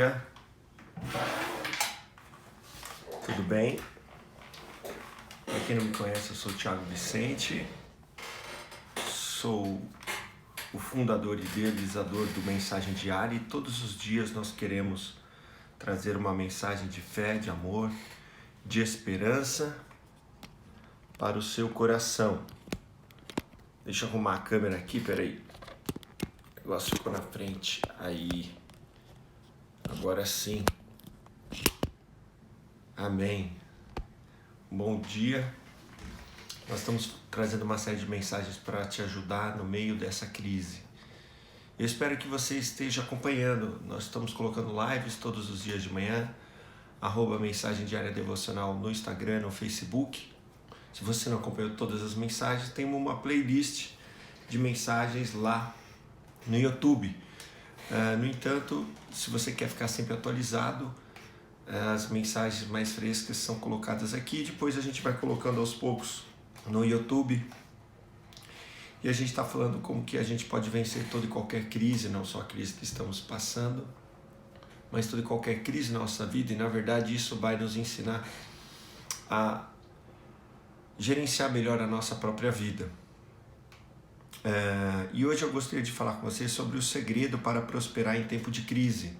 dia, tudo bem? Para quem não me conhece, eu sou o Thiago Vicente, sou o fundador e idealizador do Mensagem Diária e todos os dias nós queremos trazer uma mensagem de fé, de amor, de esperança para o seu coração. Deixa eu arrumar a câmera aqui, peraí. O negócio ficou na frente, aí, agora sim. Amém. Bom dia. Nós estamos trazendo uma série de mensagens para te ajudar no meio dessa crise. Eu espero que você esteja acompanhando. Nós estamos colocando lives todos os dias de manhã, @Mensagem Diária Devocional no Instagram, no Facebook. Se você não acompanhou todas as mensagens, tem uma playlist de mensagens lá no YouTube. No entanto, se você quer ficar sempre atualizado, as mensagens mais frescas são colocadas aqui, depois a gente vai colocando aos poucos no YouTube. E a gente está falando como que a gente pode vencer toda e qualquer crise, não só a crise que estamos passando, mas toda e qualquer crise na nossa vida. E na verdade isso vai nos ensinar a gerenciar melhor a nossa própria vida. E hoje eu gostaria de falar com vocês sobre o segredo para prosperar em tempo de crise.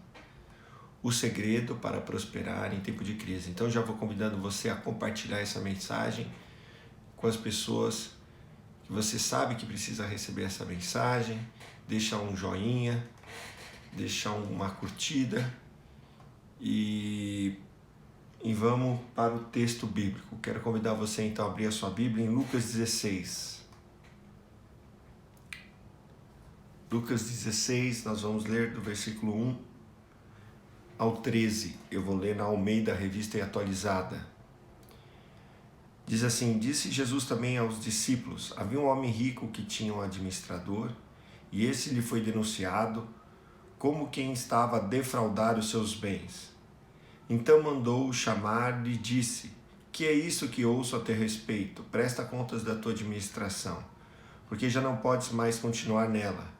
O segredo para prosperar em tempo de crise. Então já vou convidando você a compartilhar essa mensagem com as pessoas que você sabe que precisa receber essa mensagem, deixar um joinha, deixar uma curtida e vamos para o texto bíblico. Quero convidar você então a abrir a sua Bíblia em Lucas 16. Lucas 16, nós vamos ler do versículo 1 ao 13, eu vou ler na Almeida, Revista e Atualizada. Diz assim: disse Jesus também aos discípulos: havia um homem rico que tinha um administrador, e esse lhe foi denunciado como quem estava a defraudar os seus bens. Então mandou-o chamar e disse: que é isso que ouço a teu respeito? Presta contas da tua administração, porque já não podes mais continuar nela.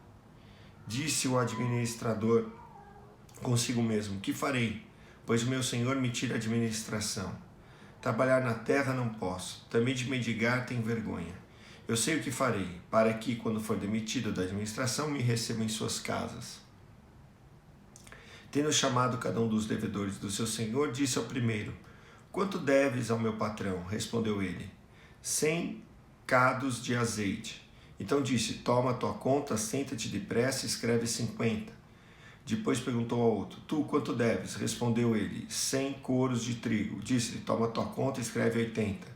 Disse o administrador consigo mesmo: que farei? Pois o meu senhor me tira a administração. Trabalhar na terra não posso, também de mendigar tenho vergonha. Eu sei o que farei, para que, quando for demitido da administração, me recebam em suas casas. Tendo chamado cada um dos devedores do seu senhor, disse ao primeiro: quanto deves ao meu patrão? Respondeu ele: 100 cados de azeite. Então disse: toma a tua conta, senta-te depressa e escreve 50. Depois perguntou ao outro: tu quanto deves? Respondeu ele: 100 coros de trigo. Disse-lhe: toma tua conta e escreve 80.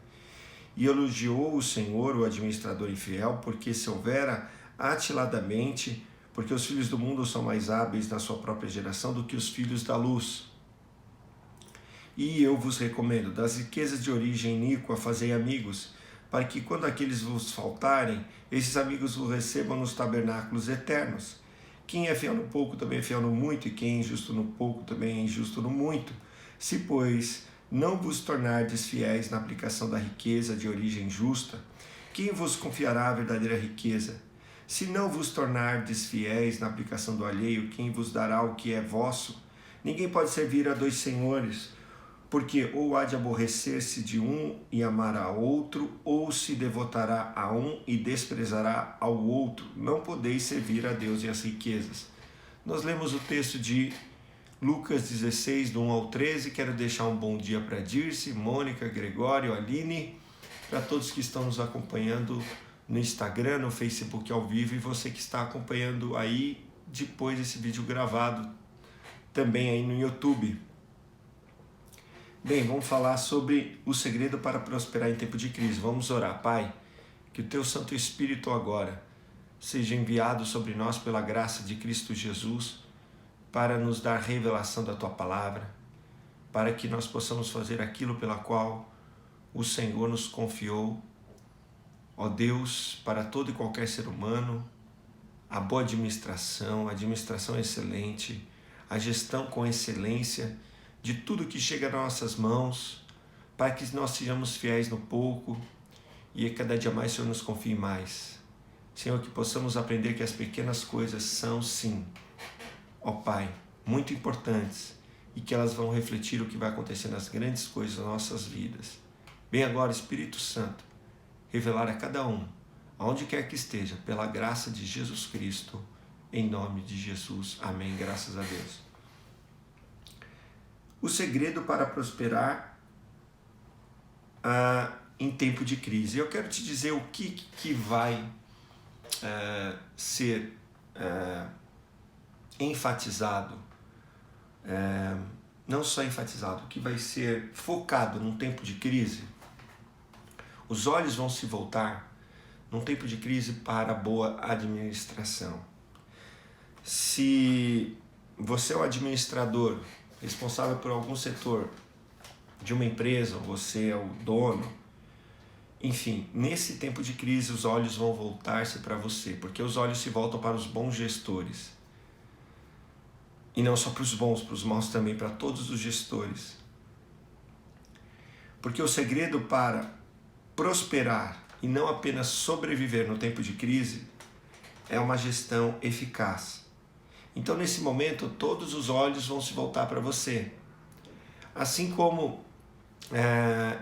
E elogiou o Senhor, o administrador infiel, porque se houvera atiladamente, porque os filhos do mundo são mais hábeis na sua própria geração do que os filhos da luz. E eu vos recomendo, das riquezas de origem iníqua fazei amigos, para que quando aqueles vos faltarem, esses amigos vos recebam nos tabernáculos eternos. Quem é fiel no pouco também é fiel no muito, e quem é injusto no pouco também é injusto no muito. Se, pois, não vos tornardes fiéis na aplicação da riqueza de origem justa, quem vos confiará a verdadeira riqueza? Se não vos tornardes fiéis na aplicação do alheio, quem vos dará o que é vosso? Ninguém pode servir a dois senhores, porque ou há de aborrecer-se de um e amar a outro, ou se devotará a um e desprezará ao outro. Não podeis servir a Deus e as riquezas. Nós lemos o texto de Lucas 16, do 1 ao 13. Quero deixar um bom dia para Dirce, Mônica, Gregório, Aline, para todos que estão nos acompanhando no Instagram, no Facebook ao vivo, e você que está acompanhando aí depois desse vídeo gravado também aí no YouTube. Bem, vamos falar sobre o segredo para prosperar em tempo de crise. Vamos orar. Pai, que o Teu Santo Espírito agora seja enviado sobre nós pela graça de Cristo Jesus para nos dar revelação da Tua Palavra, para que nós possamos fazer aquilo pela qual o Senhor nos confiou. Ó Deus, para todo e qualquer ser humano, a boa administração, a administração excelente, a gestão com excelência de tudo que chega nas nossas mãos, para que nós sejamos fiéis no pouco e cada dia mais o Senhor nos confie mais. Senhor, que possamos aprender que as pequenas coisas são sim, ó Pai, muito importantes e que elas vão refletir o que vai acontecer nas grandes coisas das nossas vidas. Vem agora, Espírito Santo, revelar a cada um, aonde quer que esteja, pela graça de Jesus Cristo, em nome de Jesus. Amém. Graças a Deus. O segredo para prosperar em tempo de crise. Eu quero te dizer o que vai ser enfatizado, não só enfatizado, o que vai ser focado num tempo de crise. Os olhos vão se voltar num tempo de crise para a boa administração. Se você é o administrador responsável por algum setor de uma empresa, ou você é o dono, enfim, nesse tempo de crise os olhos vão voltar-se para você, porque os olhos se voltam para os bons gestores. E não só para os bons, para os maus também, para todos os gestores. Porque o segredo para prosperar e não apenas sobreviver no tempo de crise é uma gestão eficaz. Então, nesse momento, todos os olhos vão se voltar para você. Assim como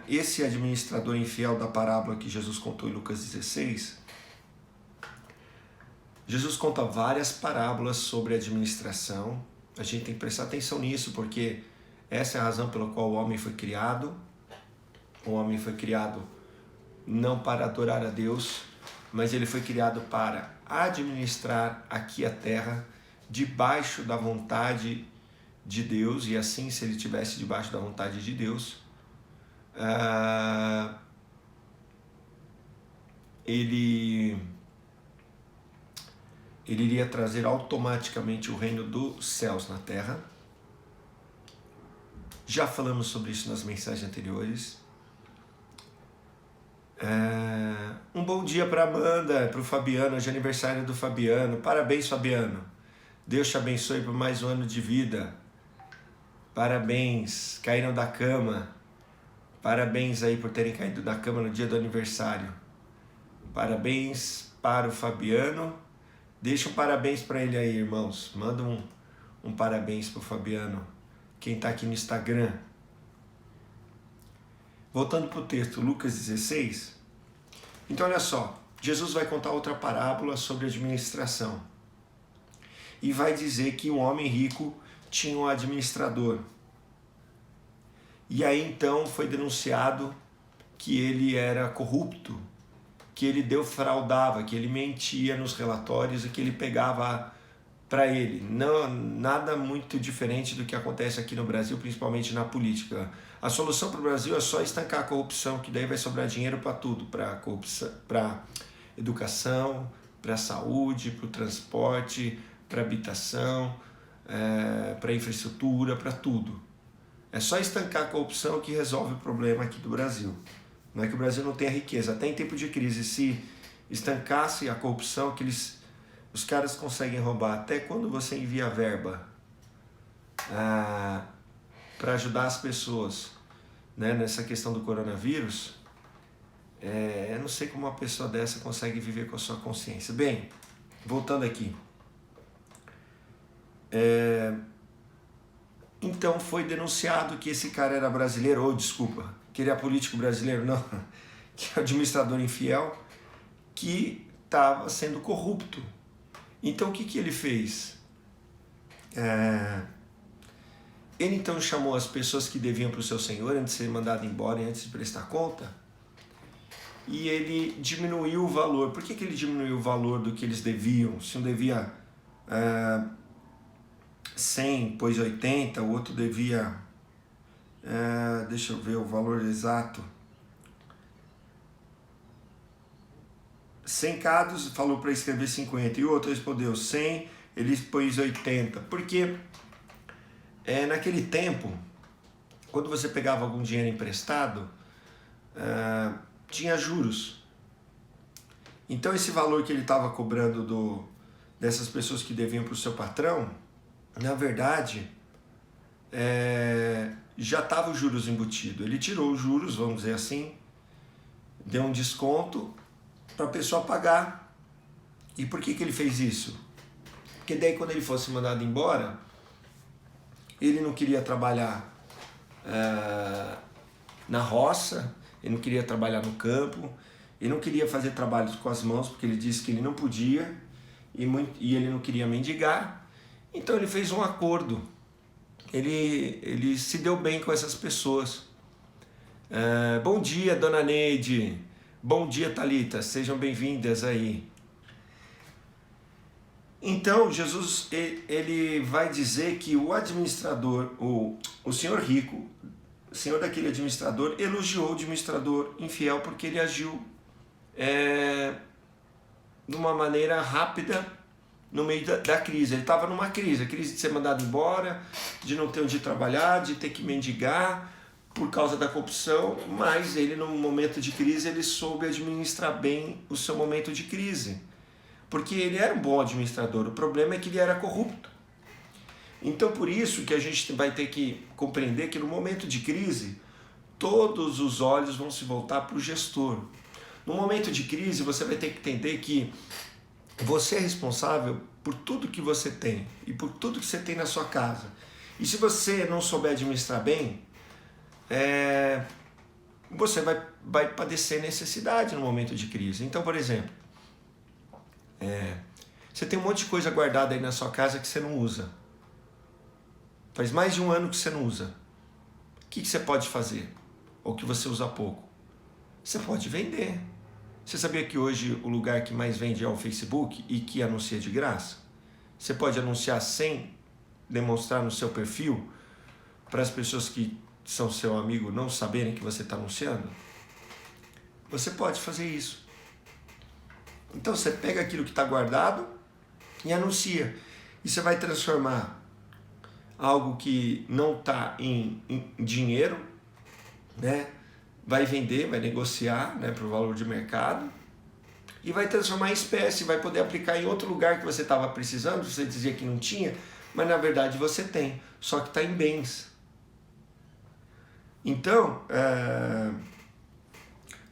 esse administrador infiel da parábola que Jesus contou em Lucas 16, Jesus conta várias parábolas sobre administração. A gente tem que prestar atenção nisso, porque essa é a razão pela qual o homem foi criado. O homem foi criado não para adorar a Deus, mas ele foi criado para administrar aqui a terra debaixo da vontade de Deus, e assim, se ele estivesse debaixo da vontade de Deus, ele iria trazer automaticamente o reino dos céus na terra. Já falamos sobre isso nas mensagens anteriores. Um bom dia para Amanda, para o Fabiano, hoje é aniversário do Fabiano. Parabéns, Fabiano. Deus te abençoe por mais um ano de vida. Parabéns, caíram da cama. Parabéns aí por terem caído da cama no dia do aniversário. Parabéns para o Fabiano. Deixa um parabéns para ele aí, irmãos. Manda um parabéns para o Fabiano. Quem está aqui no Instagram. Voltando para o texto, Lucas 16. Então, olha só. Jesus vai contar outra parábola sobre administração. E vai dizer que um homem rico tinha um administrador. E aí, então, foi denunciado que ele era corrupto, que ele defraudava, que ele mentia nos relatórios e que ele pegava para ele. Não, nada muito diferente do que acontece aqui no Brasil, principalmente na política. A solução para o Brasil é só estancar a corrupção, que daí vai sobrar dinheiro para tudo, para corrupção, para educação, para saúde, para o transporte, para habitação, para infraestrutura, para tudo. É só estancar a corrupção que resolve o problema aqui do Brasil. Não é que o Brasil não tenha riqueza. Até em tempo de crise, se estancasse a corrupção, que os caras conseguem roubar. Até quando você envia verba para ajudar as pessoas, né, nessa questão do coronavírus, eu não sei como uma pessoa dessa consegue viver com a sua consciência. Bem, voltando aqui. Então foi denunciado que esse cara era brasileiro, ou desculpa, que ele é político brasileiro, não, que é administrador infiel, que estava sendo corrupto. Então o que ele fez? Ele então chamou as pessoas que deviam para o seu senhor antes de ser mandado embora e antes de prestar conta, e ele diminuiu o valor. Por que ele diminuiu o valor do que eles deviam? Se um devia 100, pôs 80, o outro devia, deixa eu ver o valor exato, 100 cados, falou para escrever 50, e o outro respondeu 100, ele pôs 80, porque naquele tempo, quando você pegava algum dinheiro emprestado, tinha juros. Então esse valor que ele estava cobrando dessas pessoas que deviam para o seu patrão, na verdade, já estava os juros embutido. Ele tirou os juros, vamos dizer assim, deu um desconto para a pessoa pagar. E por que ele fez isso? Porque daí quando ele fosse mandado embora, ele não queria trabalhar na roça, ele não queria trabalhar no campo, ele não queria fazer trabalhos com as mãos, porque ele disse que ele não podia, e ele não queria mendigar. Então ele fez um acordo, ele se deu bem com essas pessoas. Bom dia, dona Neide, bom dia, Thalita, sejam bem-vindas aí. Então Jesus ele vai dizer que o administrador, o senhor rico, o senhor daquele administrador, elogiou o administrador infiel porque ele agiu de uma maneira rápida no meio da crise. Ele estava numa crise, a crise de ser mandado embora, de não ter onde trabalhar, de ter que mendigar por causa da corrupção, mas ele, no momento de crise, ele soube administrar bem o seu momento de crise, porque ele era um bom administrador. O problema é que ele era corrupto. Então, por isso que a gente vai ter que compreender que no momento de crise, todos os olhos vão se voltar para o gestor. No momento de crise, você vai ter que entender que você é responsável por tudo que você tem e por tudo que você tem na sua casa. E se você não souber administrar bem, você vai padecer necessidade no momento de crise. Então, por exemplo, você tem um monte de coisa guardada aí na sua casa que você não usa. Faz mais de um ano que você não usa. O que você pode fazer? Ou que você usa pouco? Você pode vender. Você sabia que hoje o lugar que mais vende é o Facebook e que anuncia de graça? Você pode anunciar sem demonstrar no seu perfil para as pessoas que são seu amigo não saberem que você está anunciando? Você pode fazer isso. Então você pega aquilo que está guardado e anuncia. E você vai transformar algo que não está em dinheiro, né? Vai vender, vai negociar, né, para o valor de mercado e vai transformar em espécie, vai poder aplicar em outro lugar que você estava precisando, você dizia que não tinha, mas na verdade você tem, só que está em bens. Então,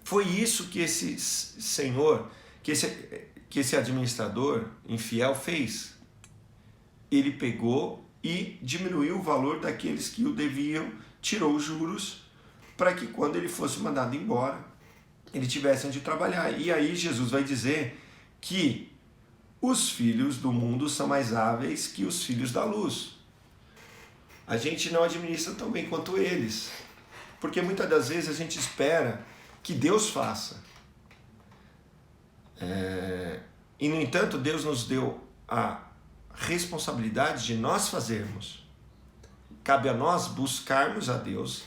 foi isso que esse senhor, que esse administrador infiel fez. Ele pegou e diminuiu o valor daqueles que o deviam, tirou os juros, para que quando ele fosse mandado embora, ele tivesse onde trabalhar. E aí Jesus vai dizer que os filhos do mundo são mais hábeis que os filhos da luz. A gente não administra tão bem quanto eles, porque muitas das vezes a gente espera que Deus faça. E no entanto, Deus nos deu a responsabilidade de nós fazermos. Cabe a nós buscarmos a Deus,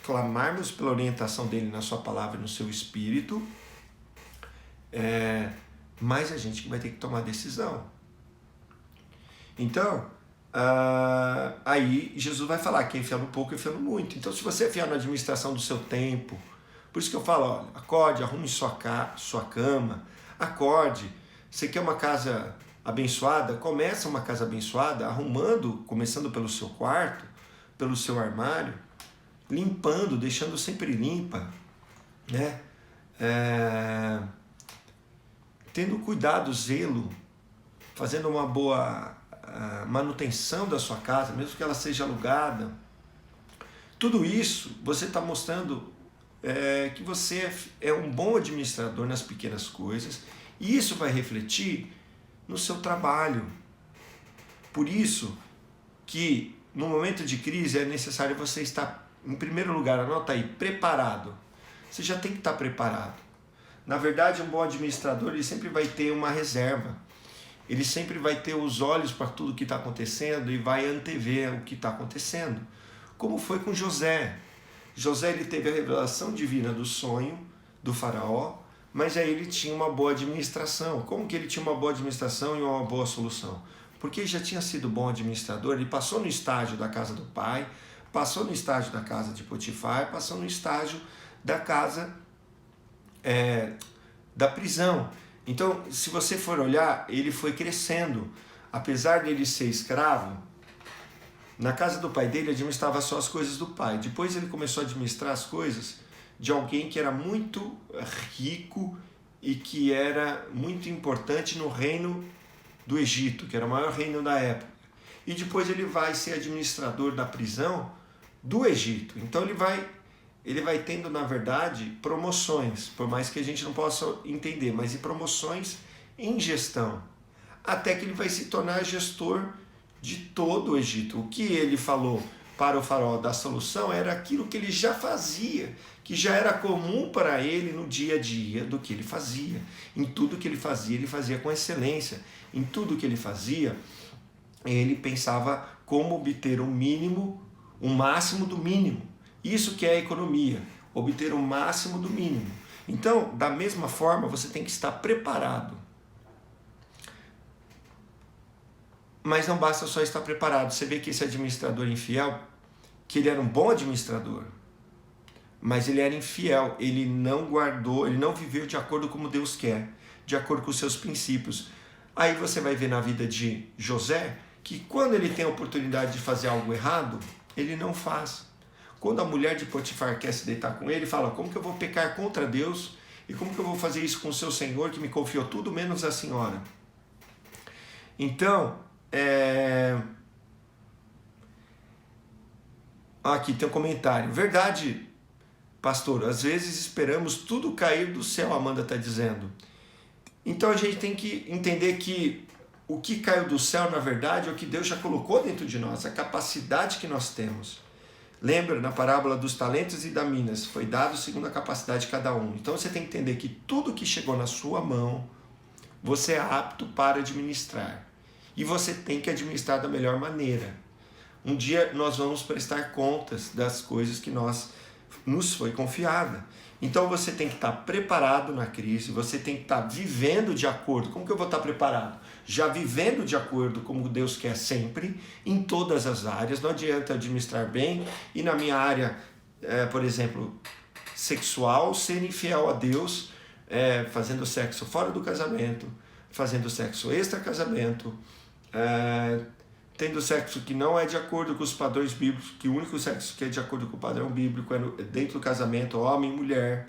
clamarmos pela orientação dele na sua palavra e no seu espírito, mas a gente que vai ter que tomar a decisão. Então, aí Jesus vai falar que é fiel no pouco e fiel no muito. Então, se você é fiel na administração do seu tempo, por isso que eu falo, olha, acorde, arrume sua cama, acorde. Você quer uma casa abençoada? Começa uma casa abençoada começando pelo seu quarto, pelo seu armário, limpando, deixando sempre limpa, né? Tendo cuidado, zelo, fazendo uma boa manutenção da sua casa, mesmo que ela seja alugada. Tudo isso você está mostrando que você é um bom administrador nas pequenas coisas, e isso vai refletir no seu trabalho. Por isso que no momento de crise é necessário você estar, em primeiro lugar, anota aí, preparado. Você já tem que estar preparado. Na verdade, um bom administrador, ele sempre vai ter uma reserva. Ele sempre vai ter os olhos para tudo que está acontecendo e vai antever o que está acontecendo. Como foi com José. José, ele teve a revelação divina do sonho do faraó, mas aí ele tinha uma boa administração. Como que ele tinha uma boa administração e uma boa solução? Porque ele já tinha sido bom administrador, ele passou no estágio da casa do pai, passou no estágio da casa de Potifar, passou no estágio da casa da prisão. Então, se você for olhar, ele foi crescendo. Apesar dele ser escravo, na casa do pai dele administrava só as coisas do pai. Depois ele começou a administrar as coisas de alguém que era muito rico e que era muito importante no reino do Egito, que era o maior reino da época. e depois ele vai ser administrador da prisão do Egito. Então ele vai tendo, na verdade, promoções, por mais que a gente não possa entender, mas em promoções em gestão, até que ele vai se tornar gestor de todo o Egito. O que ele falou para o faraó da solução era aquilo que ele já fazia, que já era comum para ele no dia a dia do que ele fazia. Em tudo que ele fazia com excelência. Em tudo que ele fazia, ele pensava como obter o mínimo, o máximo do mínimo. Isso que é a economia, obter o máximo do mínimo. Então, da mesma forma, você tem que estar preparado. Mas não basta só estar preparado. Você vê que esse administrador infiel, que ele era um bom administrador, mas ele era infiel, ele não guardou, ele não viveu de acordo com como Deus quer, de acordo com os seus princípios. Aí você vai ver na vida de José, que quando ele tem a oportunidade de fazer algo errado, ele não faz. Quando a mulher de Potifar quer se deitar com ele, fala, como que eu vou pecar contra Deus? E como que eu vou fazer isso com o seu Senhor, que me confiou tudo menos a senhora? Então, aqui tem um comentário. Verdade, pastor, às vezes esperamos tudo cair do céu, a Amanda está dizendo. Então a gente tem que entender que o que caiu do céu, na verdade, é o que Deus já colocou dentro de nós, a capacidade que nós temos. Lembra, na parábola dos talentos e da minas, foi dado segundo a capacidade de cada um. Então você tem que entender que tudo que chegou na sua mão, você é apto para administrar. E você tem que administrar da melhor maneira. Um dia nós vamos prestar contas das coisas que nos foi confiada. Então você tem que estar preparado na crise, você tem que estar vivendo de acordo. Como que eu vou estar preparado? Já vivendo de acordo como Deus quer sempre, em todas as áreas. Não adianta administrar bem e na minha área, por exemplo, sexual, ser infiel a Deus, fazendo sexo fora do casamento, fazendo sexo extra-casamento, tendo sexo que não é de acordo com os padrões bíblicos, que o único sexo que é de acordo com o padrão bíblico é dentro do casamento, homem e mulher.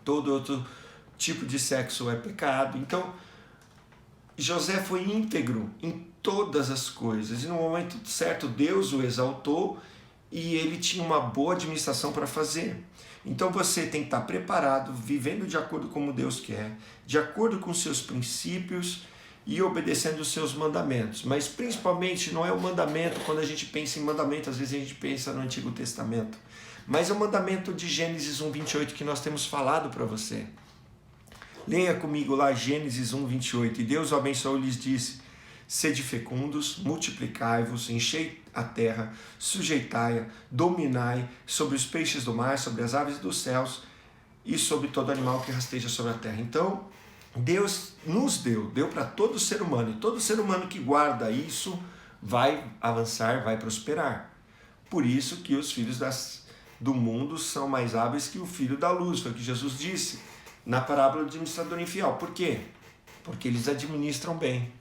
Todo outro tipo de sexo é pecado. Então, José foi íntegro em todas as coisas. E no momento certo, Deus o exaltou e ele tinha uma boa administração para fazer. Então você tem que estar preparado, vivendo de acordo com como Deus quer, de acordo com seus princípios, e obedecendo os seus mandamentos. Mas principalmente não é o mandamento, quando a gente pensa em mandamento, às vezes a gente pensa no Antigo Testamento, mas é o mandamento de Gênesis 1:28 que nós temos falado para você. Leia comigo lá Gênesis 1:28. E Deus o abençoou e lhes disse, sede fecundos, multiplicai-vos, enchei a terra, sujeitai-a, dominai sobre os peixes do mar, sobre as aves dos céus e sobre todo animal que rasteja sobre a terra. Então, Deus nos deu para todo ser humano, e todo ser humano que guarda isso vai avançar, vai prosperar. Por isso que os filhos do mundo são mais hábeis que o filho da luz, foi o que Jesus disse na parábola do administrador infiel. Por quê? Porque eles administram bem,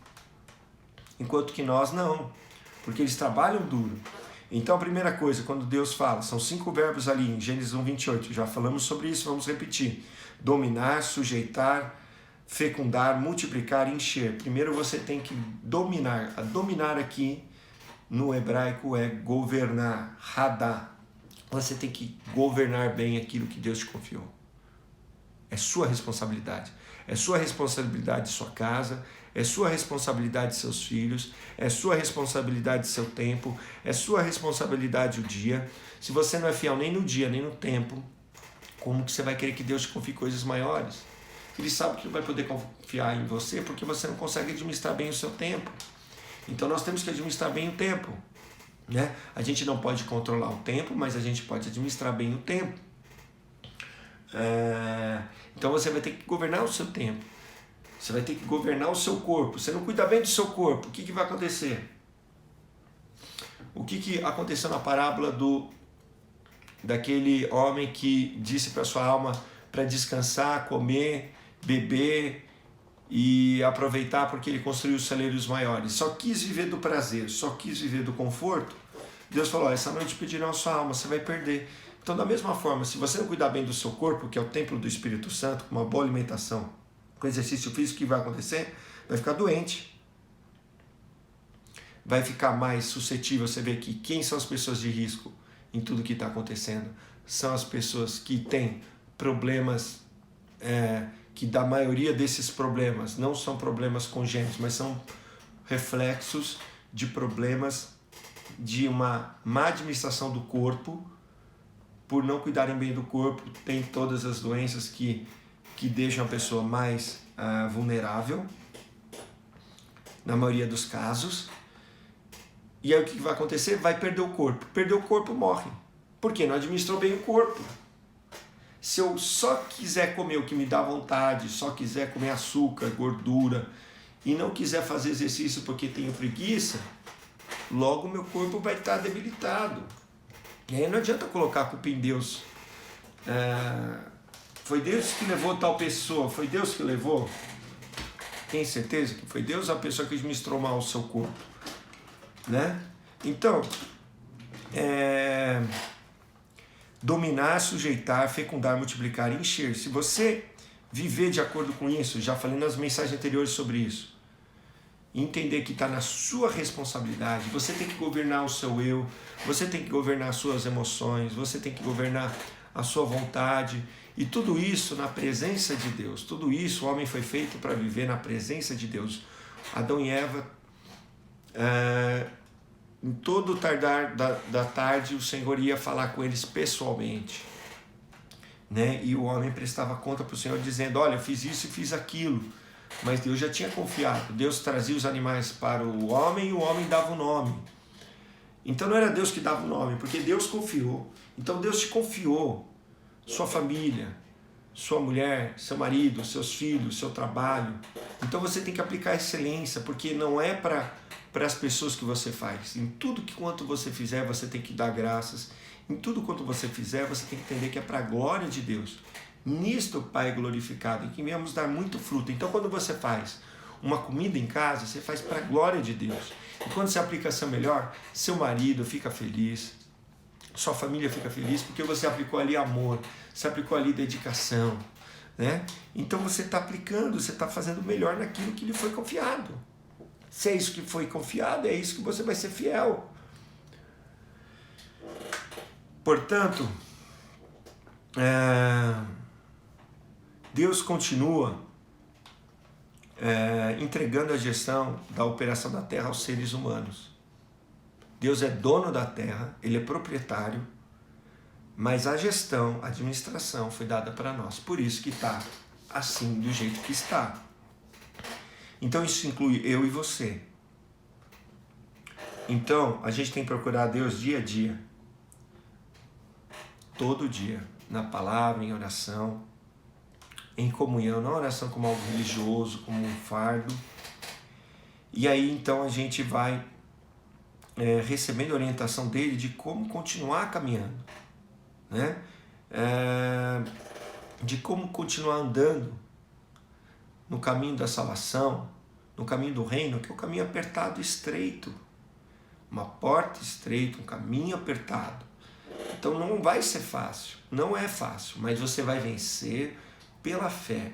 enquanto que nós não, porque eles trabalham duro. Então a primeira coisa, quando Deus fala, são 5 verbos ali em Gênesis 1:28, já falamos sobre isso, vamos repetir. Dominar, sujeitar, fecundar, multiplicar, encher. Primeiro você tem que dominar. A dominar aqui no hebraico é governar, radá. Você tem que governar bem aquilo que Deus te confiou. É sua responsabilidade. É sua responsabilidade de sua casa, é sua responsabilidade de seus filhos, é sua responsabilidade de seu tempo, é sua responsabilidade o dia. Se você não é fiel nem no dia, nem no tempo, como que você vai querer que Deus te confie coisas maiores? Ele sabe que não vai poder confiar em você porque você não consegue administrar bem o seu tempo. Então nós temos que administrar bem o tempo, né? A gente não pode controlar o tempo, mas a gente pode administrar bem o tempo. Então você vai ter que governar o seu tempo. Você vai ter que governar o seu corpo. Você não cuida bem do seu corpo, o que vai acontecer? O que aconteceu na parábola daquele homem que disse para sua alma para descansar, comer, beber e aproveitar porque ele construiu celeiros maiores? Só quis viver do prazer, só quis viver do conforto. Deus falou, essa noite pedirão a sua alma, você vai perder. Então da mesma forma, se você não cuidar bem do seu corpo, que é o templo do Espírito Santo, com uma boa alimentação, com exercício físico, o que vai acontecer? Vai ficar doente. vai ficar mais suscetível. Você vê que quem são as pessoas de risco em tudo que está acontecendo? São as pessoas que têm problemas, que da maioria desses problemas não são problemas congênitos, mas são reflexos de problemas de uma má administração do corpo, por não cuidarem bem do corpo, tem todas as doenças que deixam a pessoa mais vulnerável, na maioria dos casos. E aí o que vai acontecer? Vai perder o corpo. Perdeu o corpo, morre. Por quê? Não administrou bem o corpo. Se eu só quiser comer o que me dá vontade, só quiser comer açúcar, gordura, e não quiser fazer exercício porque tenho preguiça, logo meu corpo vai estar debilitado. E aí não adianta colocar a culpa em Deus. Foi Deus que levou tal pessoa, foi Deus que levou? Tem certeza que foi Deus ou a pessoa que administrou mal o seu corpo? Né? Então, dominar, sujeitar, fecundar, multiplicar e encher. Se você viver de acordo com isso, já falei nas mensagens anteriores sobre isso, entender que está na sua responsabilidade, você tem que governar o seu eu, você tem que governar as suas emoções, você tem que governar a sua vontade, e tudo isso na presença de Deus. Tudo isso, o homem foi feito para viver na presença de Deus. Adão e Eva, em todo o tardar da tarde, o Senhor ia falar com eles pessoalmente, né? E o homem prestava conta para o Senhor dizendo, olha, eu fiz isso e fiz aquilo. Mas Deus já tinha confiado. Deus trazia os animais para o homem e o homem dava o nome. Então não era Deus que dava o nome, porque Deus confiou. Então Deus te confiou sua família, sua mulher, seu marido, seus filhos, seu trabalho. Então você tem que aplicar excelência, porque não é para as pessoas que você faz. Em tudo que quanto você fizer, você tem que dar graças. Em tudo quanto você fizer, você tem que entender que é para a glória de Deus. Nisto o Pai é glorificado, e que viemos dar muito fruto. Então quando você faz uma comida em casa, você faz para a glória de Deus. E quando você aplica seu melhor, seu marido fica feliz, sua família fica feliz, porque você aplicou ali amor, você aplicou ali dedicação, né? Então você está aplicando, você está fazendo o melhor naquilo que lhe foi confiado. Se é isso que foi confiado, é isso que você vai ser fiel. Portanto, Deus continua entregando a gestão da operação da terra aos seres humanos. Deus é dono da terra, Ele é proprietário, mas a gestão, a administração foi dada para nós. Por isso que está assim, do jeito que está. Então isso inclui eu e você. Então a gente tem que procurar Deus dia a dia, todo dia, na palavra, em oração, em comunhão, não oração como algo religioso, como um fardo. E aí então a gente vai recebendo a orientação dele de como continuar caminhando, né? De como continuar andando no caminho da salvação, no caminho do reino, que é um caminho apertado e estreito, uma porta estreita, um caminho apertado. Então não vai ser fácil, não é fácil, mas você vai vencer pela fé,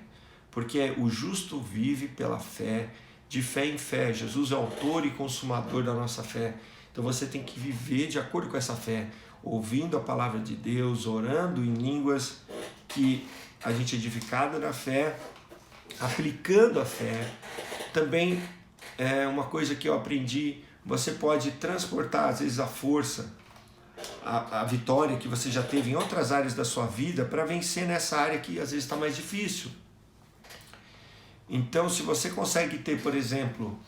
porque o justo vive pela fé, de fé em fé. Jesus é autor e consumador da nossa fé. Então você tem que viver de acordo com essa fé, ouvindo a palavra de Deus, orando em línguas que a gente é edificado na fé, aplicando a fé. Também é uma coisa que eu aprendi, você pode transportar às vezes a força, a vitória que você já teve em outras áreas da sua vida para vencer nessa área que às vezes está mais difícil. Então se você consegue ter, por exemplo,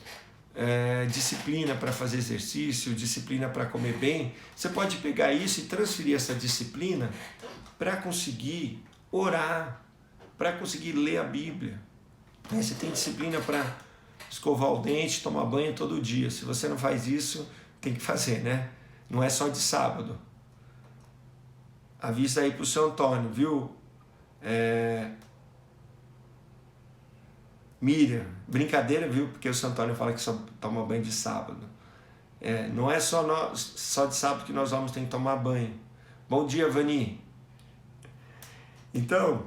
disciplina para fazer exercício, disciplina para comer bem, você pode pegar isso e transferir essa disciplina para conseguir orar, para conseguir ler a Bíblia. Você tem disciplina para escovar o dente, tomar banho todo dia. Se você não faz isso, tem que fazer, né? Não é só de sábado. Avisa aí para o seu Antônio, viu? Miriam, brincadeira, viu? Porque o seu Antônio fala que só toma banho de sábado. Não é só de sábado que nós vamos ter que tomar banho. Bom dia, Vani. Então,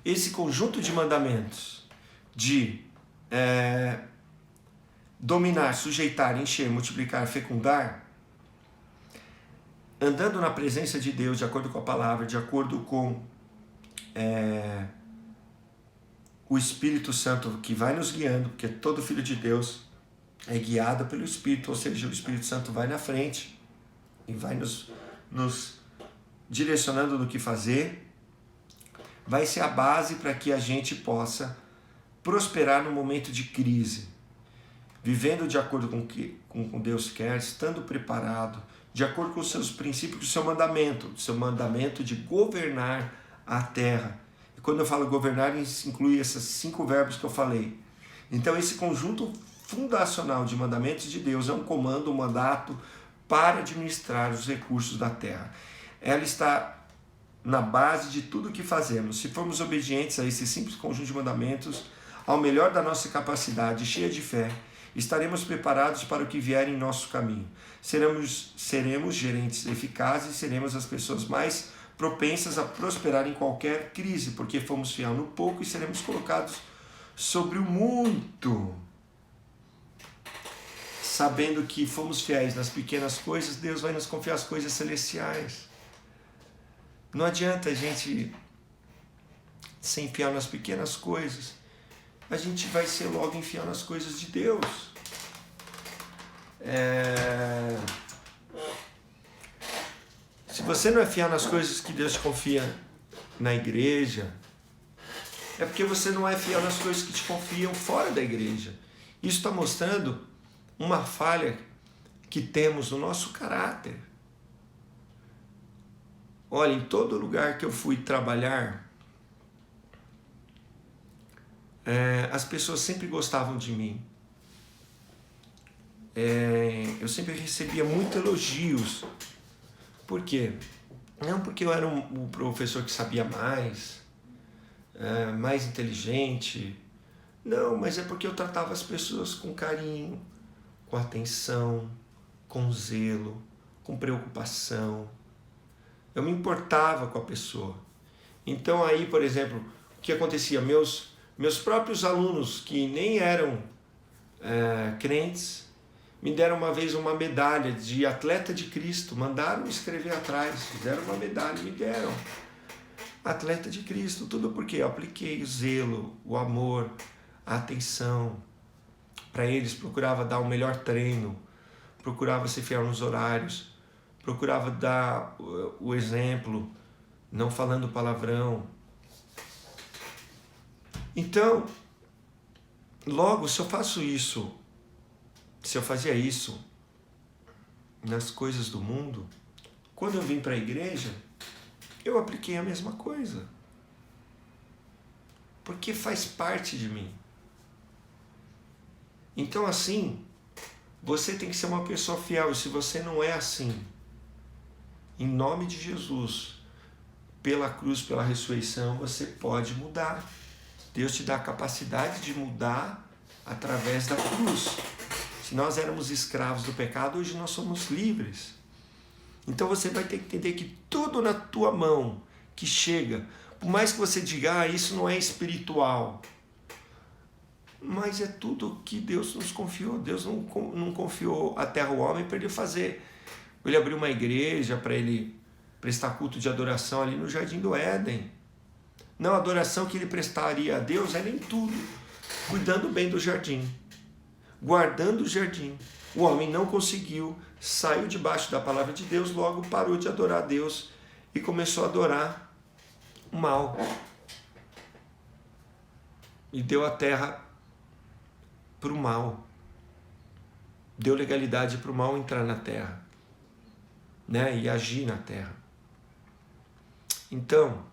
esse conjunto de mandamentos de dominar, sujeitar, encher, multiplicar, fecundar, andando na presença de Deus, de acordo com a palavra, de acordo com o Espírito Santo que vai nos guiando, porque todo filho de Deus é guiado pelo Espírito, ou seja, o Espírito Santo vai na frente e vai nos direcionando no que fazer, vai ser a base para que a gente possa prosperar no momento de crise, vivendo de acordo com o que Deus quer, estando preparado, de acordo com os seus princípios, o seu mandamento de governar a terra. E quando eu falo governar, isso inclui esses 5 verbos que eu falei. Então esse conjunto fundacional de mandamentos de Deus é um comando, um mandato para administrar os recursos da terra. Ela está na base de tudo o que fazemos. Se formos obedientes a esse simples conjunto de mandamentos, ao melhor da nossa capacidade, cheia de fé, estaremos preparados para o que vier em nosso caminho. Seremos gerentes eficazes, seremos as pessoas mais propensas a prosperar em qualquer crise, porque fomos fiel no pouco e seremos colocados sobre o muito. Sabendo que fomos fiéis nas pequenas coisas, Deus vai nos confiar as coisas celestiais. Não adianta a gente ser infiel nas pequenas coisas, a gente vai ser logo infiel nas coisas de Deus. Se você não é fiel nas coisas que Deus te confia na igreja, é porque você não é fiel nas coisas que te confiam fora da igreja. Isso está mostrando uma falha que temos no nosso caráter. Olha, em todo lugar que eu fui trabalhar, as pessoas sempre gostavam de mim. Eu sempre recebia muitos elogios. Por quê? Não porque eu era um professor que sabia mais inteligente. Não, mas é porque eu tratava as pessoas com carinho, com atenção, com zelo, com preocupação. Eu me importava com a pessoa. Então aí, por exemplo, o que acontecia? Meus próprios alunos, que nem eram crentes, me deram uma vez uma medalha de atleta de Cristo, mandaram escrever atrás, fizeram uma medalha e me deram. Atleta de Cristo, tudo porque eu apliquei o zelo, o amor, a atenção para eles, procurava dar o melhor treino, procurava ser fiel nos horários, procurava dar o exemplo, não falando palavrão. Então, logo, se eu fazia isso nas coisas do mundo, quando eu vim para a igreja, eu apliquei a mesma coisa. Porque faz parte de mim. Então, assim, você tem que ser uma pessoa fiel. E se você não é assim, em nome de Jesus, pela cruz, pela ressurreição, você pode mudar. Deus te dá a capacidade de mudar através da cruz. Se nós éramos escravos do pecado, hoje nós somos livres. Então você vai ter que entender que tudo na tua mão que chega, por mais que você diga, isso não é espiritual, mas é tudo que Deus nos confiou. Deus não confiou a terra ao homem para ele fazer. Ele abriu uma igreja para ele prestar culto de adoração ali no Jardim do Éden. Não, a adoração que ele prestaria a Deus era em tudo, cuidando bem do jardim, guardando o jardim. O homem não conseguiu, saiu debaixo da palavra de Deus, logo parou de adorar a Deus e começou a adorar o mal. E deu a terra para o mal. Deu legalidade para o mal entrar na terra, e agir na terra. Então,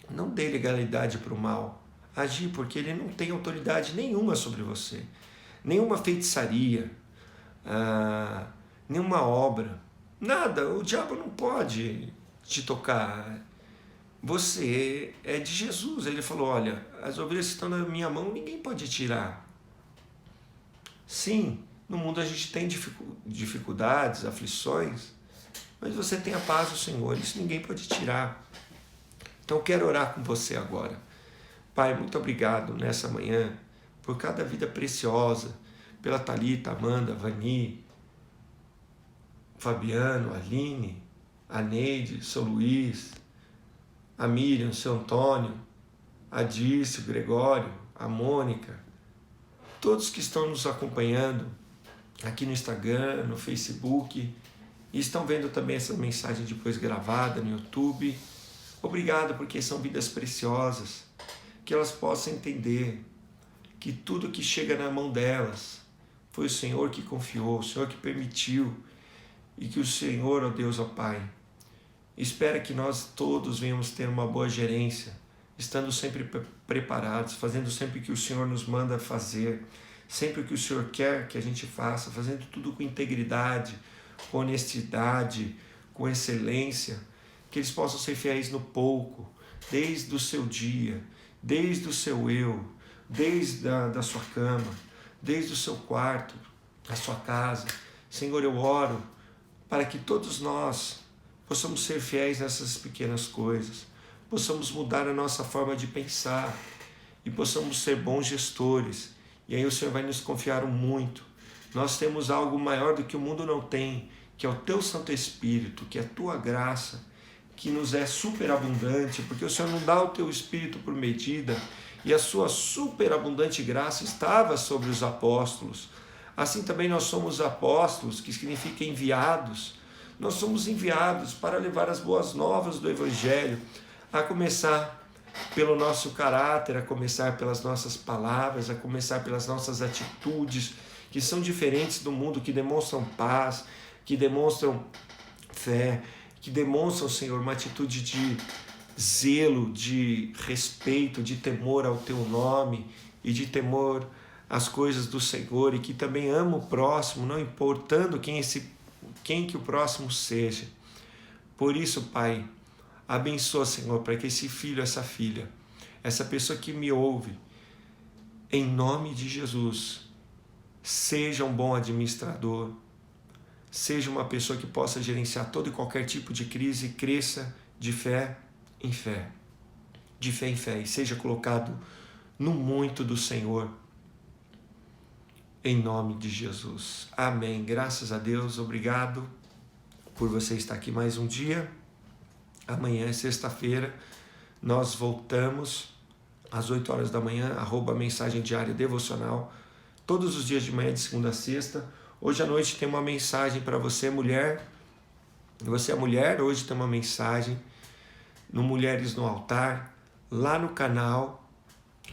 não dê legalidade para o mal agir, porque ele não tem autoridade nenhuma sobre você. Nenhuma feitiçaria, nenhuma obra, nada. O diabo não pode te tocar. Você é de Jesus. Ele falou, olha, as ovelhas que estão na minha mão, ninguém pode tirar. Sim, no mundo a gente tem dificuldades, aflições, mas você tem a paz do Senhor, isso ninguém pode tirar. Então eu quero orar com você agora. Pai, muito obrigado nessa manhã por cada vida preciosa, pela Thalita, Amanda, Vani, Fabiano, Aline, a Neide, seu Luiz, a Miriam, seu Antônio, a Dirce, o Gregório, a Mônica, todos que estão nos acompanhando aqui no Instagram, no Facebook, e estão vendo também essa mensagem depois gravada no YouTube. Obrigado, porque são vidas preciosas, que elas possam entender que tudo que chega na mão delas foi o Senhor que confiou, o Senhor que permitiu, e que o Senhor, ó Deus, ó Pai, espera que nós todos venhamos ter uma boa gerência, estando sempre preparados, fazendo sempre o que o Senhor nos manda fazer, sempre o que o Senhor quer que a gente faça, fazendo tudo com integridade, com honestidade, com excelência, que eles possam ser fiéis no pouco, desde o seu dia, desde o seu eu, desde da sua cama, desde o seu quarto, a sua casa. Senhor, eu oro para que todos nós possamos ser fiéis nessas pequenas coisas, possamos mudar a nossa forma de pensar e possamos ser bons gestores. E aí o Senhor vai nos confiar muito. Nós temos algo maior do que o mundo não tem, que é o Teu Santo Espírito, que é a Tua graça, que nos é superabundante, porque o Senhor não dá o Teu Espírito por medida, e a Sua superabundante graça estava sobre os apóstolos. Assim também nós somos apóstolos, que significa enviados. Nós somos enviados para levar as boas novas do Evangelho, a começar pelo nosso caráter, a começar pelas nossas palavras, a começar pelas nossas atitudes, que são diferentes do mundo, que demonstram paz, que demonstram fé, que demonstram, Senhor, uma atitude de zelo, de respeito, de temor ao Teu nome e de temor às coisas do Senhor, e que também ama o próximo, não importando quem que o próximo seja. Por isso, Pai, abençoa, Senhor, para que esse filho, essa filha, essa pessoa que me ouve, em nome de Jesus, seja um bom administrador, seja uma pessoa que possa gerenciar todo e qualquer tipo de crise, e cresça de fé em fé, de fé em fé, e seja colocado no muito do Senhor, em nome de Jesus. Amém. Graças a Deus, obrigado por você estar aqui mais um dia. Amanhã é sexta-feira, nós voltamos às 8 horas da manhã, @mensagem diária devocional, todos os dias de manhã, de segunda a sexta. Hoje à noite tem uma mensagem para você, mulher. Você é mulher, hoje tem uma mensagem no Mulheres no Altar, lá no canal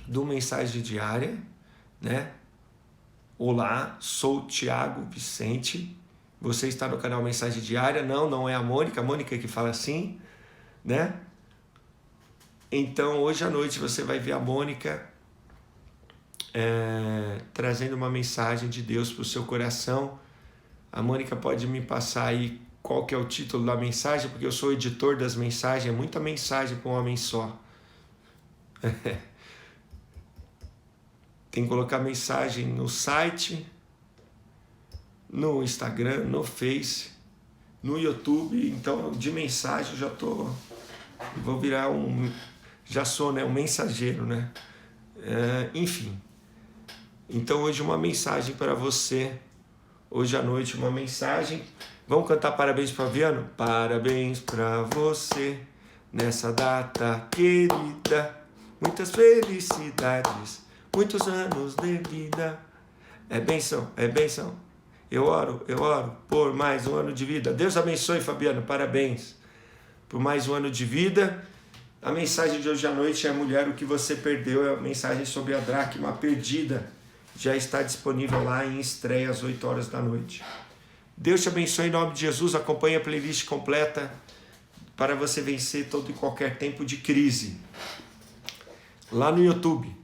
do Mensagem Diária, né? Olá, sou Tiago Vicente, você está no canal Mensagem Diária, não é a Mônica que fala assim, né? Então hoje à noite você vai ver a Mônica trazendo uma mensagem de Deus para o seu coração. A Mônica pode me passar aí qual que é o título da mensagem, porque eu sou editor das mensagens, é muita mensagem para um homem só. Tem que colocar mensagem no site, no Instagram, no Face, no YouTube. Então, de mensagem eu já vou virar já sou, né, um mensageiro, né? Enfim. Então hoje uma mensagem para você. Hoje à noite uma mensagem. Vamos cantar parabéns para Fabiano? Parabéns para você nessa data querida. Muitas felicidades, muitos anos de vida. É bênção, é bênção. Eu oro por mais um ano de vida. Deus abençoe, Fabiano, parabéns por mais um ano de vida. A mensagem de hoje à noite é: mulher, o que você perdeu, é a mensagem sobre a dracma perdida. Já está disponível lá em estreia às 8 horas da noite. Deus te abençoe em nome de Jesus. Acompanhe a playlist completa para você vencer todo e qualquer tempo de crise lá no YouTube.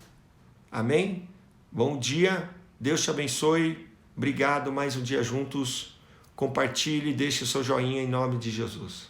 Amém? Bom dia, Deus te abençoe. Obrigado, mais um dia juntos. Compartilhe, deixe o seu joinha em nome de Jesus.